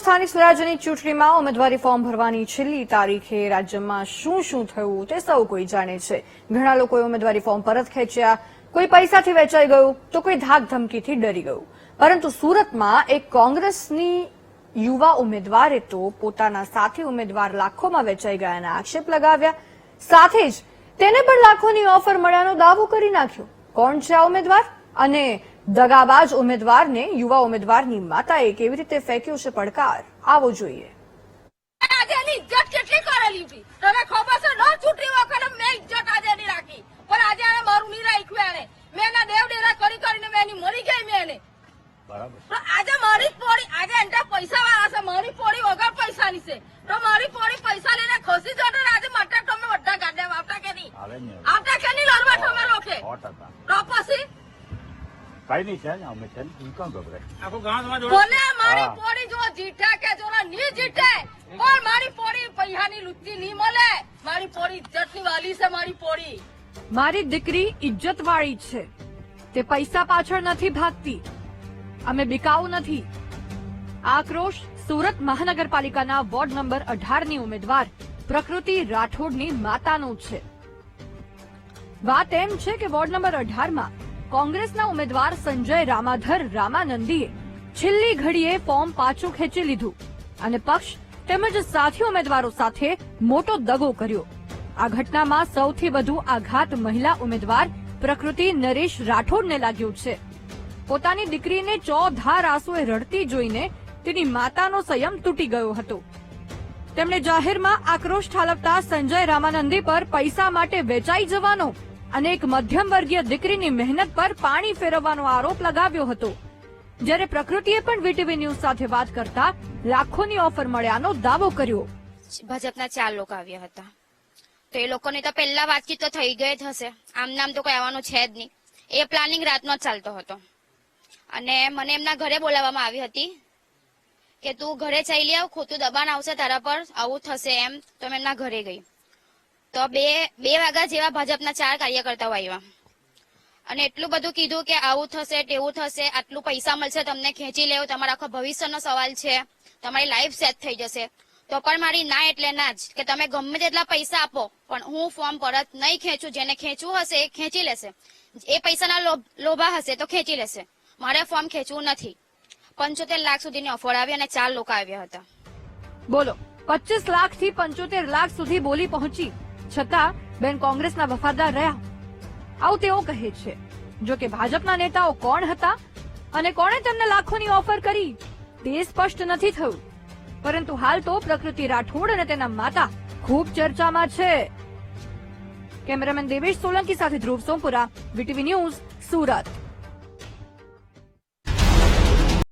સ્થાનિક સ્વરાજ્યની ચૂંટણીમાં ઉમેદવારી ફોર્મ ભરવાની છેલ્લી તારીખે રાજ્યમાં શું થયું તે સૌ કોઈ જાણે છે. ઘણા લોકોએ ઉમેદવારી ફોર્મ પરત ખેંચ્યા, કોઈ પૈસાથી વેચાઈ ગયું તો કોઈ ધાક ધમકીથી ડરી ગયું. પરંતુ સુરતમાં એક કોંગ્રેસની યુવા ઉમેદવારે તો પોતાના સાથી ઉમેદવાર લાખોમાં વેચાઈ ગયાના આક્ષેપ લગાવ્યા. સાથે જ તેને પણ લાખોની ઓફર મળ્યાનો દાવો કરી નાખ્યો. કોણ છે આ ઉમેદવાર અને દગાબાજ ઉમેદવારને યુવા ઉમેદવારની માતાએ કેવી રીતે ફેંક્યો છે પડકાર, આવો જોઈએ. આજે એની ઇજ્જત કેટલી કરેલી હતી તમે ખબર છે? ન છૂટી વખતે મેં ઇજ્જત આજે એની રાખી, પણ આજે એને મારું નહીં રાખ્યું. એને મેં એના દેવ ડેરા કરીને મેં એની મરી ગઈ. મેં એને બરાબર આજે મારી પોળી, આજે એના પૈસા વાળા છે, મારી પોળી વગર પૈસાની છે. તો મારી પોળી પૈસા લઈને ખસી જતો આજે માટે તમે બધા ગાડ્યા આવતા કે નહીં આવતા કે નહીં લડવા તમે લોકે તો પછી કઈ નહીં છે ને અમે છે ને કોણ ગભરાય આખું ગામમાં બોલે મારી પોડી જો જીઠે કે જો ની જીઠે પણ મારી પોડી પૈસાની લુચ્ચી નહીં મળે. મારી પોડી ઇજ્જતની વાલી છે. મારી પોડી મારી દીકરી ઇજ્જત વાળી છે, તે પૈસા પાછળ નથી ભાગતી, અમે બિકાઉ નથી. આક્રોશ સુરત મહાનગરપાલિકાના વોર્ડ નંબર 18ની ઉમેદવાર પ્રકૃતિ રાઠોડની માતાનો છે. વાત એમ છે કે વોર્ડ નંબર 18માં કોંગ્રેસના ઉમેદવાર સંજય રામાધર રામાનંદીએ છેલ્લી ઘડીએ ફોર્મ પાછું ખેંચી લીધું અને પક્ષ તેમજ સાથી ઉમેદવારો સાથે મોટો દગો કર્યો. આ ઘટનામાં સૌથી વધુ આઘાત મહિલા ઉમેદવાર પ્રકૃતિ નરેશ રાઠોડને લાગ્યો છે. પોતાની દીકરીને ચોધાર આંસુએ રડતી જોઈને તેની માતાનો સંયમ તૂટી ગયો હતો. તેમણે જાહેરમાં આક્રોશ ઠાલવતા સંજય રામાનંદી પર પૈસા માટે વેચાઈ જવાનો અને એક મધ્યમ વર્ગીય દીકરીની મહેનત પર પાણી ફેરવવાનો આરોપ લગાવ્યો હતો. જ્યારે પ્રકૃતિએ પણ વીટીવી ન્યૂઝ સાથે વાત કરતા લાખોની ઓફર મળ્યાનો દાવો કર્યો. ભાજપના 4 લોકો આવ્યા હતા, તો એ લોકોની તો પહેલા વાતચીત તો થઈ ગઈ જ હશે. આમ નામ તો કોઈ આવવાનું છે જ નહીં. એ પ્લાનિંગ રાતનો જ ચાલતો હતો અને મને એમના ઘરે બોલાવવામાં આવી હતી કે તું ઘરે ચાલી આવ, ખોટું દબાણ આવશે તારા પર, આવું થશે એમ. તો મેં એમના ઘરે ગઈ તો બે વાગ્યા જેવા ભાજપના 4 કાર્યકર્તાઓ આવ્યા અને એટલું બધું કીધું કે આવું થશે, તેવું થશે, આટલું પૈસા મળશે, તમને ખેંચી લેવું, તમારા આખા ભવિષ્યનો સવાલ છે, તમારી લાઈફ સેટ થઈ જશે. તો પણ મારી ના એટલે ના જ કે તમે ગમે તેટલા પૈસા આપો પણ હું ફોર્મ પરત નહીં ખેંચું. જેને ખેંચવું હશે એ ખેંચી લેશે, એ પૈસાના લોભા હશે તો ખેંચી લેશે. મારે ફોર્મ ખેંચવું નથી. 75 લાખ સુધીની ઓફર આવી અને 4 લોકો આવ્યા હતા. બોલો, 25 લાખથી 75 લાખ સુધી બોલી પહોંચી, છતાં બેન કોંગ્રેસના વફાદાર રહ્યા, આવું તેઓ કહે છે. જો કે ભાજપના નેતાઓ કોણ હતા અને કોણે તેમને લાખોની ઓફર કરી તે સ્પષ્ટ નથી થયું. પરંતુ હાલ તો પ્રકૃતિ રાઠોડ અને તેના માતા ખૂબ ચર્ચામાં છે. કેમેરામેન દેવેશ સોલંકી સાથે ધ્રુવ સોમપુરા, વીટીવી ન્યૂઝ, સુરત.